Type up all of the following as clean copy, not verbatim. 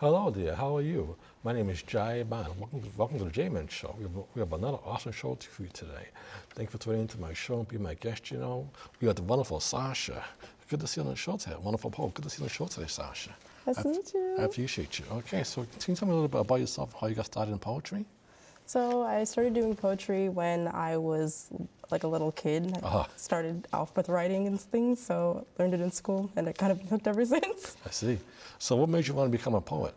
Hello there, how are you? My name is Jayman. Welcome to the Jayman show. We have another awesome show for you today. Thank you for tuning into my show and being my guest, you know. We got the wonderful Sasa. Good to see you on the show today. Wonderful poet. Good to see you on the show today, Sasa. Nice to meet you. I appreciate you. Okay, so can you tell me a little bit about yourself, how you got started in poetry? So I started doing poetry when I was like a little kid. I started off with writing and things, so learned it in school, and it kind of been hooked ever since. I see. So what made you want to become a poet?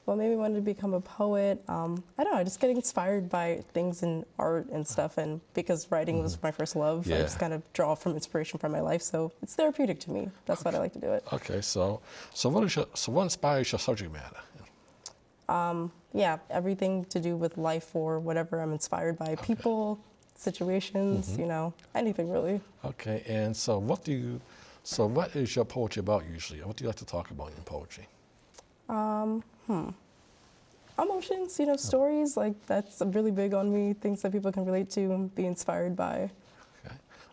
What made me want to become a poet? I don't know, I just get inspired by things in art and stuff, and because writing was my first love, I just kind of draw from inspiration from my life, so it's therapeutic to me. That's why I like to do it. Okay, so what inspires your subject matter? Yeah, everything to do with life or whatever I'm inspired by. People, situations, you know, anything really. Okay, and so what is your poetry about usually? What do you like to talk about in poetry? Emotions, you know, stories, like that's really big on me, things that people can relate to and be inspired by.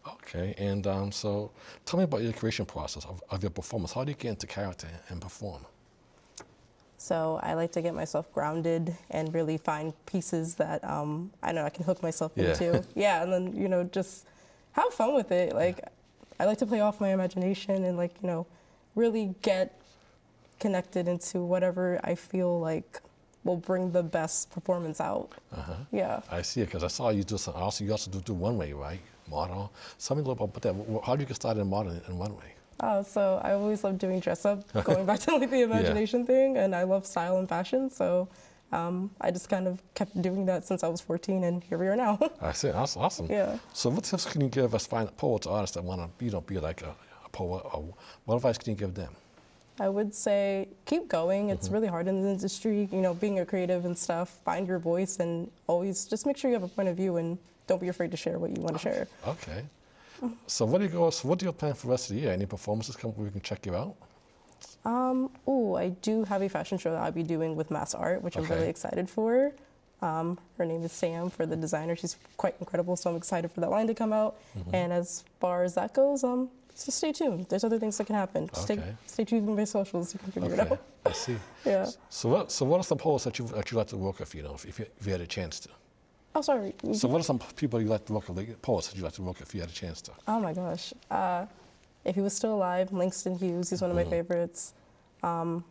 Okay, and so tell me about your creation process of your performance. How do you get into character and perform? So I like to get myself grounded and really find pieces that I know I can hook myself into. Yeah, and then, you know, just have fun with it. Like, I like to play off my imagination and, like, you know, really get connected into whatever I feel like will bring the best performance out. Yeah. I see it, because I saw you do some, you also do one-way, right? Model. Tell me a little bit about that. How do you get started in modeling in one-way? Oh, so I always loved doing dress up, going back to like the imagination thing, and I love style and fashion, so I just kind of kept doing that since I was 14, and here we are now. I see, that's awesome. Yeah. So what tips can you give us poets, artists that want to be like a poet, or what advice can you give them? I would say keep going. It's really hard in the industry, you know, being a creative and stuff. Find your voice and always just make sure you have a point of view and don't be afraid to share what you want to share. Okay. So what do you plan for the rest of the year? Any performances coming where we can check you out? I do have a fashion show that I'll be doing with Mass Art, which I'm really excited for. Her name is Sam, for the designer. She's quite incredible, so I'm excited for that line to come out. And as far as that goes, just stay tuned. There's other things that can happen. Just stay tuned with my socials. You can figure it out. I see. Yeah. So what are some poets that you like to work with? You know, if you had a chance to. Oh, sorry. So what are some people you like to work with, poets that you like to work with if you had a chance to? Oh my gosh. If he was still alive, Langston Hughes, he's one of my favorites. Not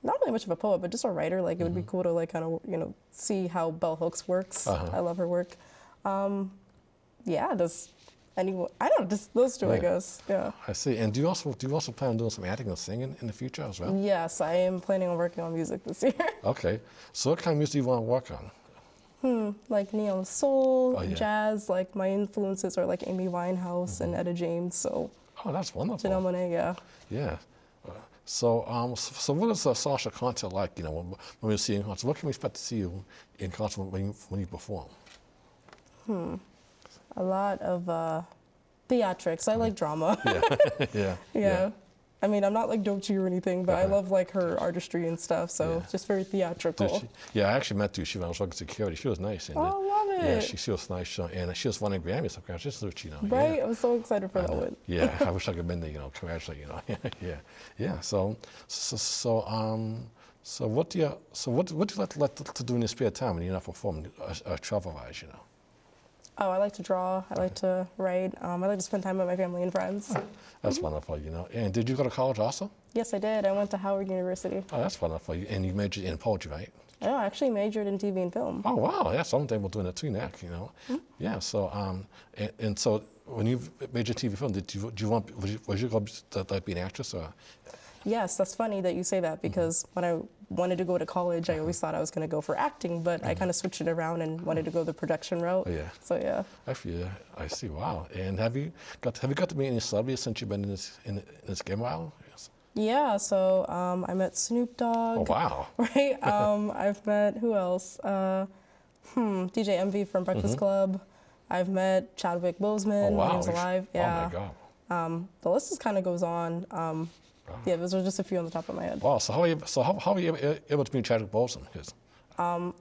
really much of a poet, but just a writer. Like, it would be cool to, like, kind of, you know, see how Bell Hooks works. I love her work. Yeah, just anyone, I don't know, just those two, I guess. Yeah. I see. And do you also plan on doing some acting and singing in the future as well? Yes, I am planning on working on music this year. Okay. So what kind of music do you want to work on? Like neo soul, jazz. Like, my influences are like Amy Winehouse and Etta James. So. Oh, that's wonderful. Janelle Monáe, yeah. Yeah. So what is Sasa concert like? You know, when we see you in concert, what can we expect to see you in concert when you perform? A lot of theatrics. I like drama. Yeah. I mean, I'm not like dope to you or anything, but I love like her artistry and stuff, so it's just very theatrical. I actually met you. I was working security. She was nice. And, I love it. Yeah, she was nice, and she was winning Grammys. So congratulations, you know. Right, I was so excited for that one. Yeah, I wish I could have been there. You know, congratulations. You know. Yeah. So what do you like to do in your spare time when you're not performing, travel-wise? You know. Oh, I like to draw. I like to write. I like to spend time with my family and friends. That's wonderful, you know. And did you go to college also? Yes, I did. I went to Howard University. Oh, that's wonderful. And you majored in poetry, right? No, I actually majored in TV and film. Oh, wow. That's something we're doing that too now, you know. Yeah, so, and so when you majored in TV and film, was you going to be an actress or? Yes, that's funny that you say that, because when I wanted to go to college, I always thought I was going to go for acting, but I kind of switched it around and wanted to go the production route. Oh, yeah. So yeah. I see. Wow. And have you got to meet any celebrities since you've been in this game a while? Yes. Yeah. So I met Snoop Dogg. Oh, wow. Right. I've met who else? DJ Envy from Breakfast Club. I've met Chadwick Boseman when he was alive. Yeah. Oh my God. The list just kind of goes on. Yeah, those are just a few on the top of my head. Wow. So how are you able to meet Chadwick Boseman?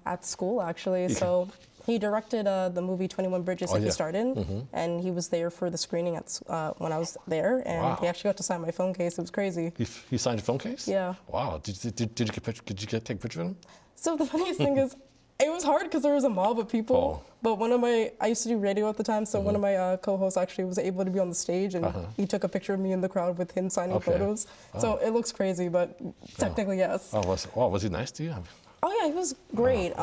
At school, actually. So He directed the movie 21 Bridges that he starred in, and he was there for the screening when I was there, and he actually got to sign my phone case. It was crazy. He signed your phone case? Yeah. Wow. Did you take a picture of him? So the funniest thing is, it was hard because there was a mob of people, but I used to do radio at the time, so one of my co-hosts actually was able to be on the stage, and he took a picture of me in the crowd with him signing photos. So it looks crazy, but technically, yes. Was he nice to you? Oh yeah, he was great.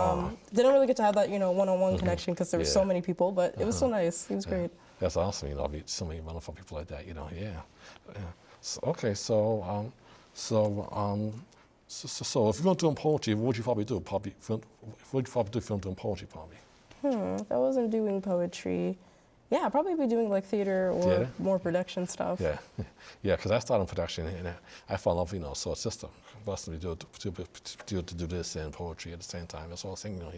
Didn't really get to have that, one-on-one connection because there were so many people, but it was so nice. He was great. That's awesome, meet so many wonderful people like that, So if you weren't doing poetry, what would you probably do? What would you probably do if you weren't doing poetry, probably? If I wasn't doing poetry, I'd probably be doing like theater or more production stuff. Yeah, because I started in production and I fell in love, so it's just a blessing to do this and poetry at the same time. That's all I was thinking,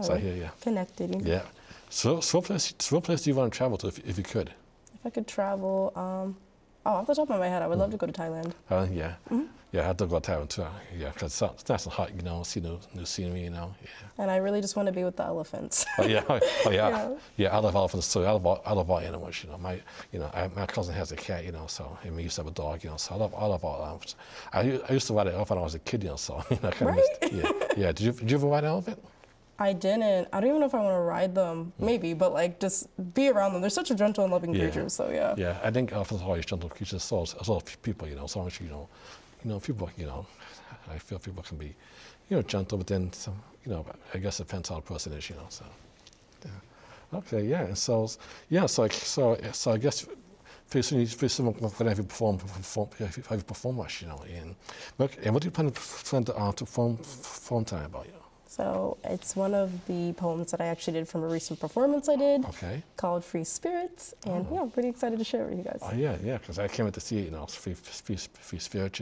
So I hear you. Connected. Yeah. So what place do you want to travel to if you could? If I could travel, off the top of my head, I would love to go to Thailand. Yeah, I have to go to Thailand too. Yeah, because it's nice and hot, see new scenery, And I really just want to be with the elephants. Yeah, I love elephants too. I love all animals, my cousin has a cat, so and we used to have a dog, so I love all animals. I used to ride an elephant when I was a kid, so yeah. Did you ever ride an elephant? I didn't. I don't even know if I want to ride them. Maybe, but like just be around them. They're such a gentle and loving creature. So yeah. Yeah, I think elephants are always gentle creatures. So as well as people, as long as people, I feel people can be, gentle, but then some, I guess it depends how the person is, So, yeah. Okay, yeah. And so I guess pretty soon we're going to have you perform much, and what do you plan to perform time about, So it's one of the poems that I actually did from a recent performance I did called Free Spirits. And I'm pretty excited to share it with you guys. Oh, yeah, because I can't wait to see it, it's free spirit,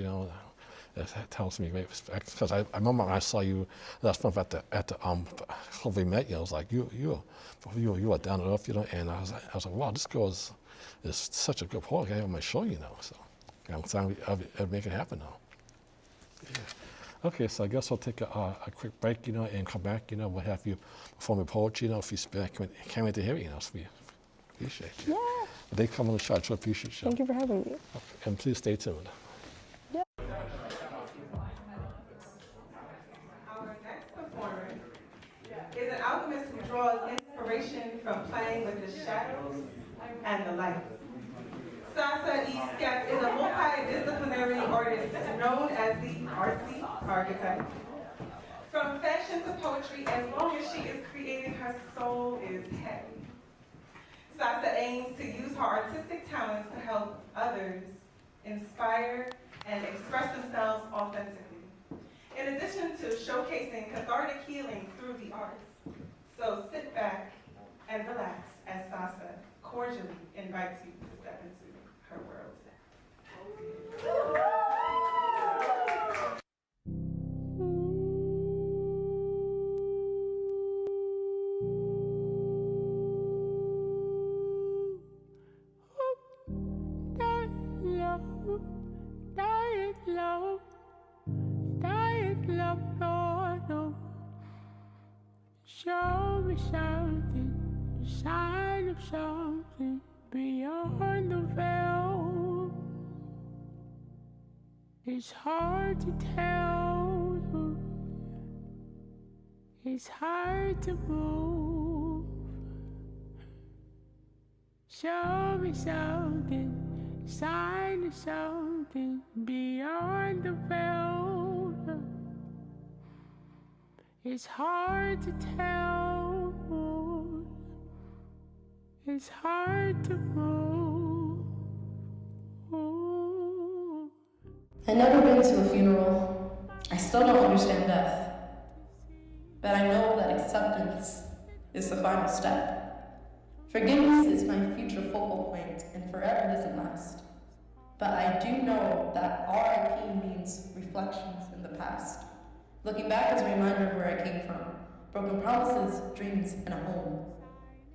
That tells me great respect. Because I remember when I saw you last month at the we met, I was like, you are down to earth, and I was like, wow, this girl is such a good poet. I have on my show, So I'm excited I'll make it happen now. Yeah. Okay, so I guess I'll take a quick break, and come back, we'll have you perform your poetry, if you speak. Can't wait to hear it, so we appreciate it. Yeah. They come on the show, I appreciate you. Thank you for having me. Okay. And please stay tuned. Yeah. Our next performer is an alchemist who draws inspiration from playing with the shadows and the light. Sasa E Scattz is a multidisciplinary artist known as the artsy archetype. From fashion to poetry, as long as she is creating, her soul is heavy. Sasa aims to use her artistic talents to help others inspire and express themselves authentically, in addition to showcasing cathartic healing through the arts. So sit back and relax as Sasa cordially invites you to step into her world. Show me something, a sign of something beyond the veil. It's hard to tell, it's hard to move. Show me something, sign of something beyond the veil. It's hard to tell, it's hard to move. I've never been to a funeral. I still don't understand death. But I know that acceptance is the final step. Forgiveness is my future focal point, and forever doesn't last. But I do know that RIP means reflections in the past. Looking back is a reminder of where I came from. Broken promises, dreams, and a home.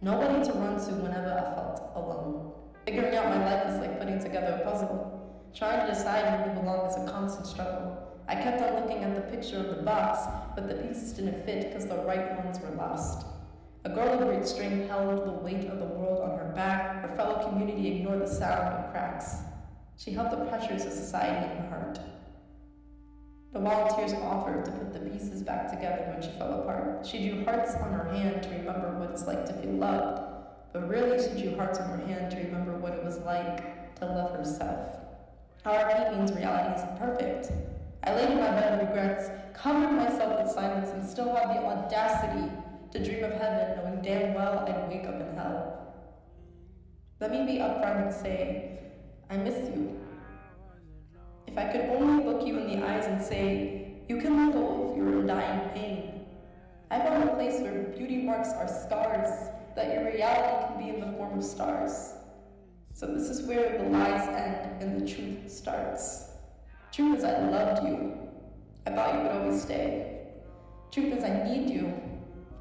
Nobody to run to whenever I felt alone. Figuring out my life is like putting together a puzzle. Trying to decide where we belong is a constant struggle. I kept on looking at the picture of the box, but the pieces didn't fit because the right ones were lost. A girl of great strength held the weight of the world on her back. Her fellow community ignored the sound of cracks. She held the pressures of society in her heart. The volunteers offered to put the pieces back together when she fell apart. She drew hearts on her hand to remember what it's like to feel loved. But really, she drew hearts on her hand to remember what it was like to love herself. RIP means reality isn't perfect. I laid in my bed of regrets, covered myself with silence, and still had the audacity to dream of heaven, knowing damn well I'd wake up in hell. Let me be upfront and say, I miss you. If I could only look you in the eyes and say, you can live if you're in dying pain. I found a place where beauty marks are scars, that your reality can be in the form of stars. So this is where the lies end and the truth starts. Truth is I loved you. I thought you would always stay. Truth is I need you.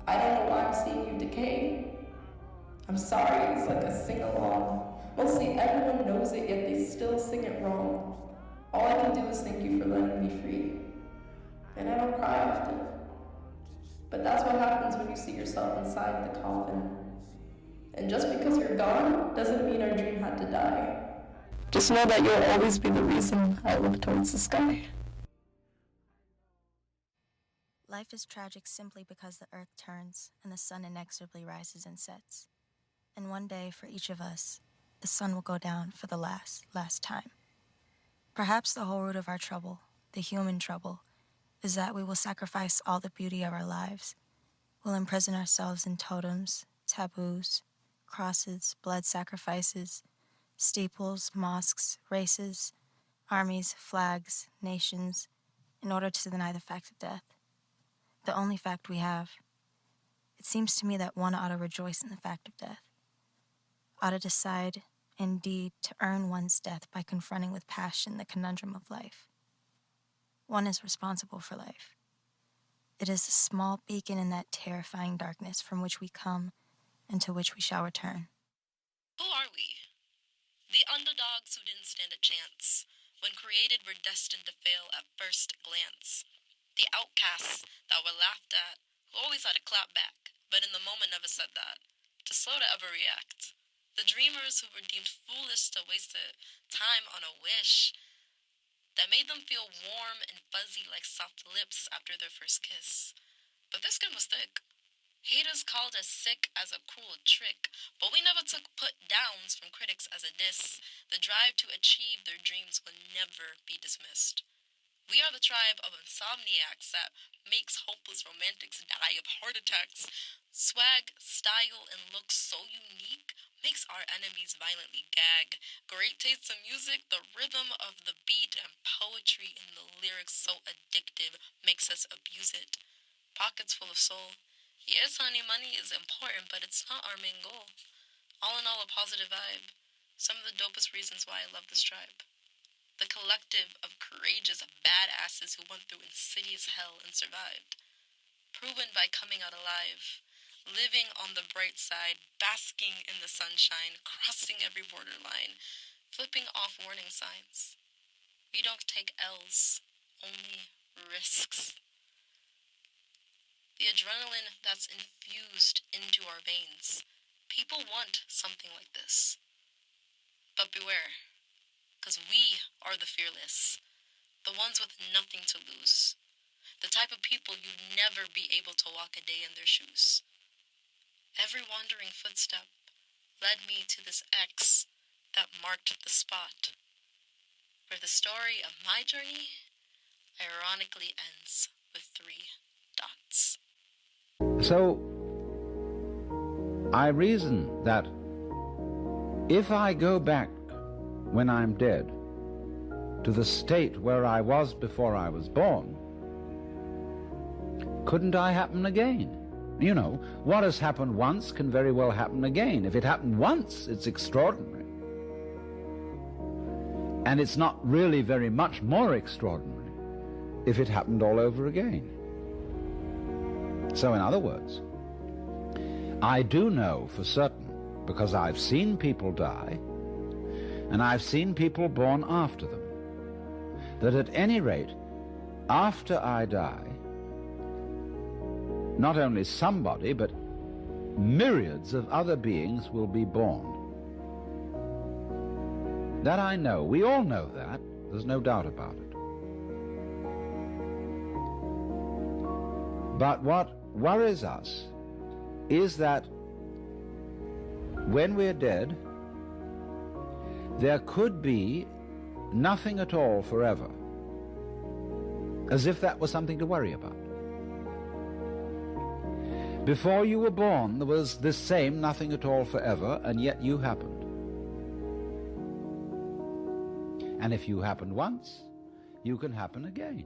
I don't know why I'm seeing you decay. I'm sorry, it's like a sing-along. Mostly everyone knows it, yet they still sing it wrong. All I can do is thank you for letting me free. And I don't cry often. But that's what happens when you see yourself inside the coffin. And just because you're gone doesn't mean our dream had to die. Just know that you'll always be the reason I look towards the sky. Life is tragic simply because the earth turns and the sun inexorably rises and sets. And one day, for each of us, the sun will go down for the last time. Perhaps the whole root of our trouble, the human trouble, is that we will sacrifice all the beauty of our lives. We'll imprison ourselves in totems, taboos, crosses, blood sacrifices, steeples, mosques, races, armies, flags, nations, in order to deny the fact of death. The only fact we have. It seems to me that one ought to rejoice in the fact of death. Ought to decide, indeed, to earn one's death by confronting with passion the conundrum of life. One is responsible for life. It is a small beacon in that terrifying darkness from which we come and to which we shall return. Who are we? The underdogs who didn't stand a chance. When created, were destined to fail at first glance. The outcasts that were laughed at, who always had to clap back, but in the moment never said that, too slow to ever react. The dreamers who were deemed foolish to waste their time on a wish that made them feel warm and fuzzy like soft lips after their first kiss. But their skin was thick. Haters called us sick as a cruel trick, but we never took put-downs from critics as a diss. The drive to achieve their dreams will never be dismissed. We are the tribe of insomniacs that makes hopeless romantics die of heart attacks. Swag, style, and looks so unique makes our enemies violently gag. Great taste in music, the rhythm of the beat, and poetry in the lyrics so addictive makes us abuse it. Pockets full of soul. Yes, honey, money is important, but it's not our main goal. All in all, a positive vibe. Some of the dopest reasons why I love this tribe. The collective of courageous badasses who went through insidious hell and survived. Proven by coming out alive. Living on the bright side, basking in the sunshine, crossing every borderline, flipping off warning signs. We don't take L's, only risks. The adrenaline that's infused into our veins. People want something like this. But beware, because we are the fearless, the ones with nothing to lose, the type of people you'd never be able to walk a day in their shoes. Every wandering footstep led me to this X that marked the spot, where the story of my journey ironically ends with 3 dots. So, I reason that if I go back when I'm dead to the state where I was before I was born, couldn't I happen again? You know, what has happened once can very well happen again. If it happened once, it's extraordinary. And it's not really very much more extraordinary if it happened all over again. So in other words, I do know for certain, because I've seen people die, and I've seen people born after them, that at any rate, after I die, not only somebody, but myriads of other beings will be born. That I know. We all know that. There's no doubt about it. But what worries us is that when we're dead, there could be nothing at all forever, as if that was something to worry about. Before you were born, there was this same nothing at all forever, and yet you happened. And if you happened once, you can happen again.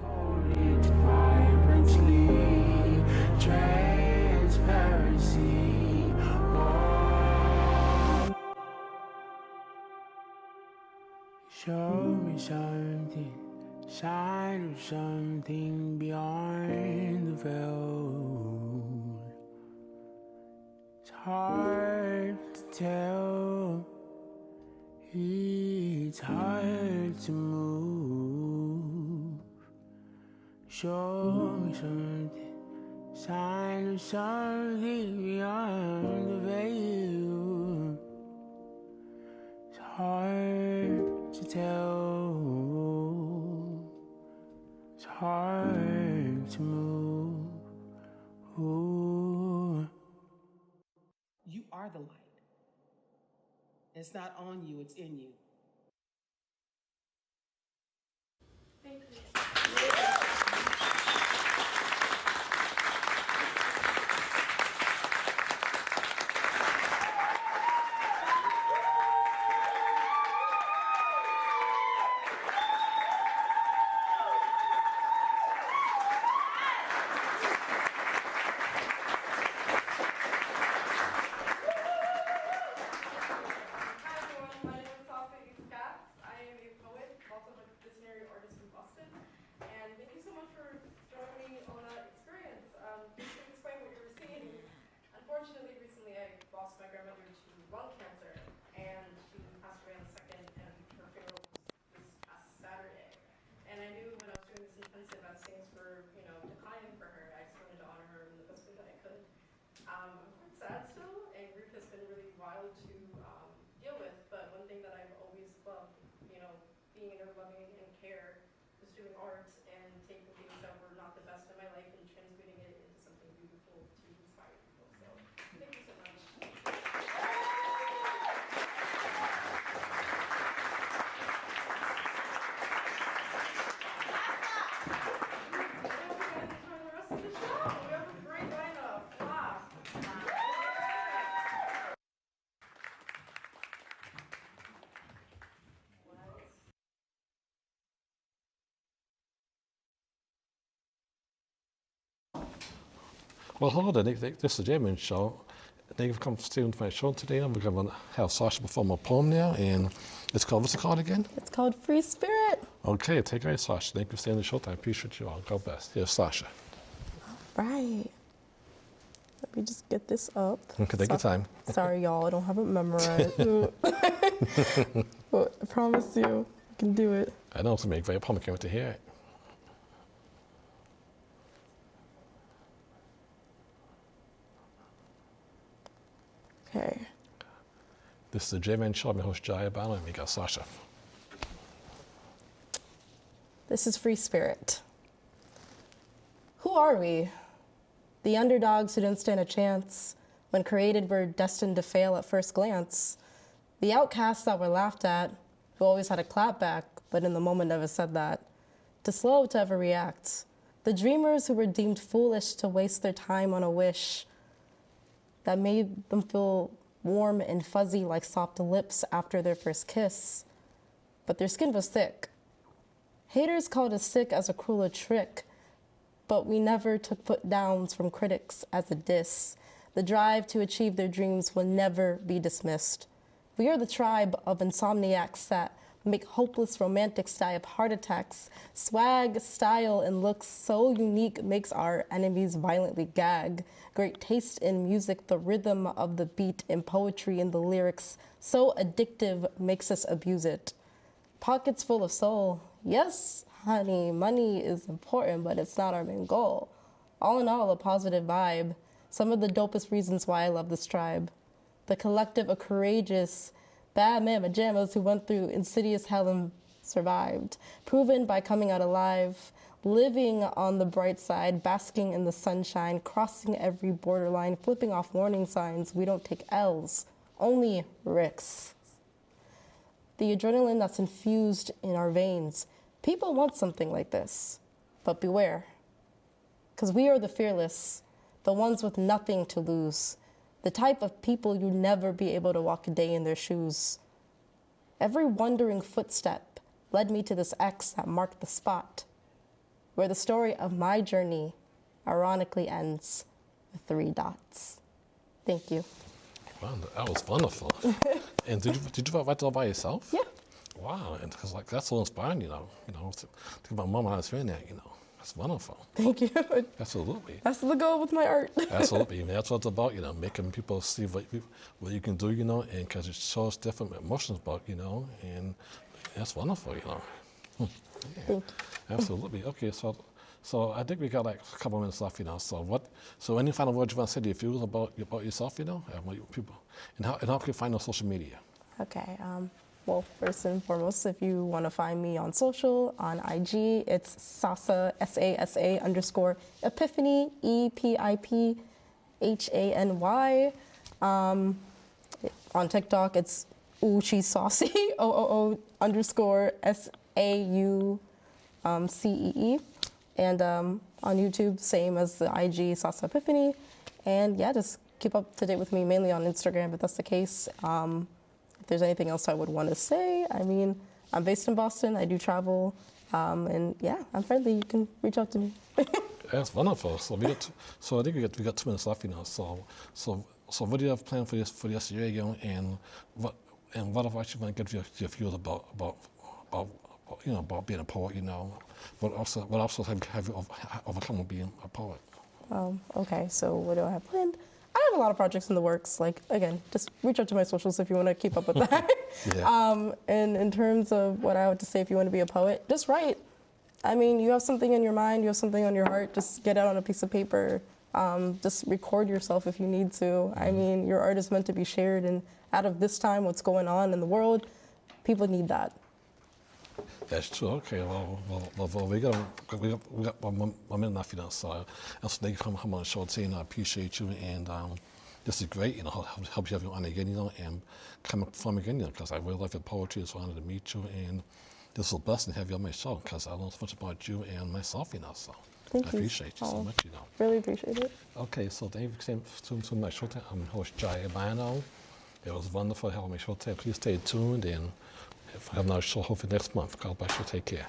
Hold it vibrantly, transparency. Oh. Show me something, sign of something beyond the veil. It's hard to tell. It's hard to move. Show me something, sign of something beyond the veil. It's hard to tell. It's hard to move. Ooh. You are the light. It's not on you, it's in you. Thank you. Hi everyone, my name is Sasa E Scattz. I am a poet, also a visionary artist from Boston. And thank you so much for joining me on that experience. Just to explain what you were seeing, unfortunately recently I lost my grandmother to lung cancer, and she passed away on the 2nd, and her funeral was this past Saturday. And I knew when I was doing this intensive as things were, declining for her, I just wanted to honor her in the best way that I could. I'm quite sad still, and grief has been really wild to deal with, but one thing that I've always loved, being in her loving and care, was doing art and taking things that were not the best in my life and transmuting it into something beautiful to inspire people. So thank you so much. Well, hello there. This is the Jayman show. Thank you for coming to my show today. We're going to have Sasha perform a poem now, and what's it called again? It's called Free Spirit. Okay, take care, Sasha. Thank you for staying on the show. I appreciate you all. God bless. Here's Sasha. Right. Let me just get this up. Okay, take your time. Sorry, y'all. I don't have it memorized. But I promise you, I can do it. I know it's going to make very poem. I can't wait to hear it. Okay. This is the Jayman show. I'm your host, Jaiye, and we got Sasha. This is Free Spirit. Who are we? The underdogs who didn't stand a chance. When created, we're destined to fail at first glance. The outcasts that were laughed at, who always had a clap back, but in the moment never said that. Too slow to ever react. The dreamers who were deemed foolish to waste their time on a wish that made them feel warm and fuzzy like soft lips after their first kiss. But their skin was thick. Haters called us sick as a crueler trick, but we never took put downs from critics as a diss. The drive to achieve their dreams will never be dismissed. We are the tribe of insomniacs that make hopeless romantics die of heart attacks. Swag, style, and looks so unique makes our enemies violently gag. Great taste in music, the rhythm of the beat, and poetry in the lyrics, so addictive makes us abuse it. Pockets full of soul. Yes, honey, money is important, but it's not our main goal. All in all, a positive vibe. Some of the dopest reasons why I love this tribe. The collective of courageous, bad mamma jammas who went through insidious hell and survived. Proven by coming out alive, living on the bright side, basking in the sunshine, crossing every borderline, flipping off warning signs. We don't take L's, only risks. The adrenaline that's infused in our veins. People want something like this, but beware. Because we are the fearless, the ones with nothing to lose, the type of people you'd never be able to walk a day in their shoes. Every wandering footstep led me to this X that marked the spot, where the story of my journey ironically ends with 3 dots. Thank you. Wow, that was wonderful. And did you write that all by yourself? Yeah. Wow, and because like that's so inspiring, to my mom when I was hearing that, that's wonderful. Thank you. Absolutely. That's the goal with my art. Absolutely, and that's what it's about, making people see what you can do, and because it shows different emotions about, and that's wonderful, Yeah. Thank you. Absolutely. Okay, so I think we got like a couple minutes left, So any final words you want to say to your viewers about yourself, and people, and how can you find on social media? Okay. Well, first and foremost, if you want to find me on social, on IG, it's Sasa, SASA _Epiphany, EPIPHANY. On TikTok, it's Ooh, she's saucy, OOO _SAUCEE. And on YouTube, same as the IG, Sasa Epiphany. And yeah, just keep up to date with me, mainly on Instagram, if that's the case. If there's anything else I would want to say, I'm based in Boston, I do travel, and yeah, I'm friendly, you can reach out to me. That's wonderful. So I think we got 2 minutes left, So what do you have planned for this year, and what advice you want to give your viewers about being a poet, What also have you overcome being a poet? Okay, so what do I have planned? I have a lot of projects in the works. Like, again, just reach out to my socials if you want to keep up with that. Yeah. And in terms of what I would to say, if you want to be a poet, just write. You have something in your mind, you have something on your heart, just get it on a piece of paper. Just record yourself if you need to. Your art is meant to be shared, and out of this time, what's going on in the world, people need that. That's true. Okay. Well, we got 1 minute left, So thank you for coming on the show today, and I appreciate you. And this is great. Help you have you on again, and come and perform again, because I really love your poetry. It's an honor to meet you, and this is a blessing to have you on my show, because I learned so much about you and myself, So Thank I you. appreciate you so much, Really appreciate it. Okay. So thank you to my show. I'm host Jaiye Bynoe. It was wonderful having my show today. Please stay tuned, and if I have another show, hopefully next month. God bless you. Take care.